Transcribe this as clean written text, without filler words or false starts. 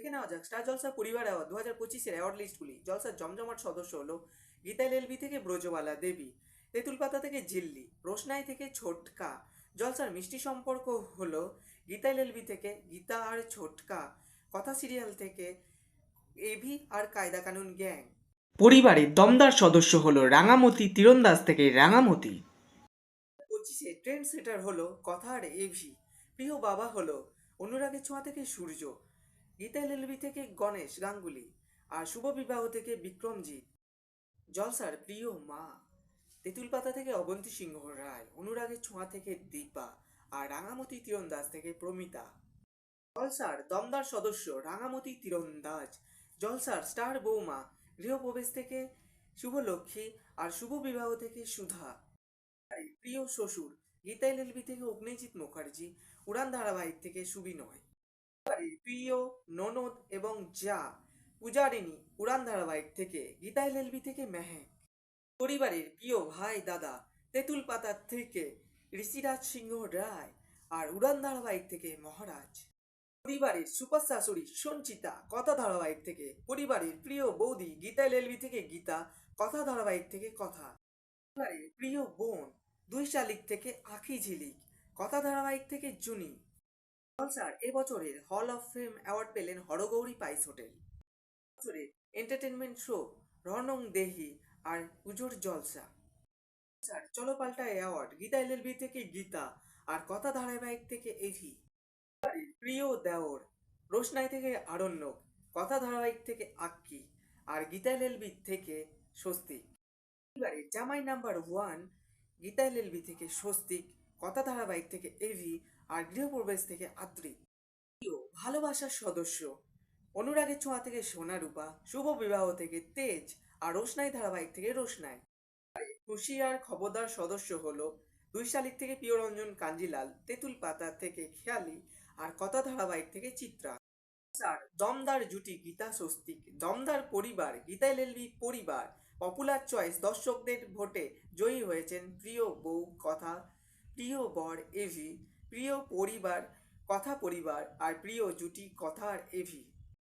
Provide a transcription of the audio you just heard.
দেখে নেওয়া যাক স্টার জলসা পরিবার অ্যাওয়ার্ড 2025-এর অ্যাওয়ার্ড লিস্টগুলি। জলসার জমজমাট সদস্য হলো গীতাইল এলবি থেকে ব্রজবালা দেবী, তেঁতুল পাতা থেকে ঝিল্লি, রোশনাই থেকে ছোটকা। জলসার মিষ্টি সম্পর্ক হলো গীতাইল এলবি থেকে গীতা আর ছোটকা, কথা সিরিয়াল থেকে এভি আর কায়দা কানুন গ্যাং। পরিবারের দমদার সদস্য হলো রাঙামতি তীরন্দাজ থেকে রাঙামতি। 25-এ ট্রেন্ড সেটার হলো কথা আর এভি। প্রিয় বাবা হলো অনুরাগের ছোঁয়া থেকে সূর্য, গীতাইল এলবি থেকে গণেশ গাঙ্গুলি, আর শুভ বিবাহ থেকে বিক্রমজিৎ। জলসার প্রিয় মা তেঁতুল পাতা থেকে অবন্তী সিংহ রায়, অনুরাগের ছোঁয়া থেকে দীপা, আর রাঙামতি তীরন্দাজ থেকে প্রমিতা। জলসার দমদার সদস্য রাঙামতি তীরন্দাজ। জলসার স্টার বৌমা গৃহপ্রবেশ থেকে শুভলক্ষ্মী, আর শুভ বিবাহ থেকে সুধা। প্রিয় শ্বশুর গীতাইল এলবি থেকে অগ্নিজিৎ মুখার্জি, উড়ান ধারাবাহিক থেকে সুবিনয়। প্রিয় ননদ এবং যা পূজারিনী উড়ান ধারাবাহিক থেকে, গীতাইল এলবি থেকে মেহেক। পরিবারের প্রিয় ভাই দাদা তেঁতুল পাতার থেকে ঋষিরাজ সিংহ রায়, আর উড়ান ধারাবাহিক থেকে মহারাজ। পরিবারের সুপার শাশুড়ি সঞ্চিতা কথা ধারাবাহিক থেকে, পরিবারের প্রিয় বৌদি গীতাইল এলবি থেকে গীতা, কথা ধারাবাহিক থেকে কথা। পরিবারের প্রিয় বোন 2 শালিক থেকে আখি ঝিলিক, কথা ধারাবাহিক থেকে জুনি। জলসার এবছরের হল অফ ফেম অ্যাওয়ার্ড পেলেন হরগৌরী পাইস হোটেল। বছরের এন্টারটেনমেন্ট শো রণং দেহি আর পুজোর জলসা। চলো পাল্টা অ্যাওয়ার্ড গীতাইল এলবি থেকে গীতা, আর কথা ধারাবাহিক থেকে এভি। প্রিয় দেওর রোশনাই থেকে আরণ্যক, কথা ধারাবাহিক থেকে আক্কি, আর গীতাইল এলবি থেকে স্বস্তিক। এবারে জামাই নাম্বার 1 গীতাইল এলবি থেকে স্বস্তিক, কথা ধারাবাহিক থেকে এভি, আর গৃহপ্রবেশ থেকে আদ্রি। ভালোবাসার সদস্য অনুরাগের ছোঁয়া থেকে সোনারূপা, শুভ বিবাহ থেকে তেজ, আর রোশনাই ধারাবাহিক থেকে রোশনাই। খুশি আর খবরদার সদস্য হলো 2 শালিক থেকে প্রিয়রঞ্জন কাঞ্জিলাল, তেঁতুল পাতা থেকে খেয়ালি, আর কথা ধারাবাহিক থেকে চিত্রা। দমদার জুটি গীতা স্বস্তিক। দমদার পরিবার গীতাইল এলবি পরিবার। পপুলার চয়েস দর্শকদের ভোটে জয়ী হয়েছেন প্রিয় বউ কথা, প্রিয় বর এভি, প্রিয় পরিবার কথা পরিবার, আর প্রিয় জুটি কথা আর এভি।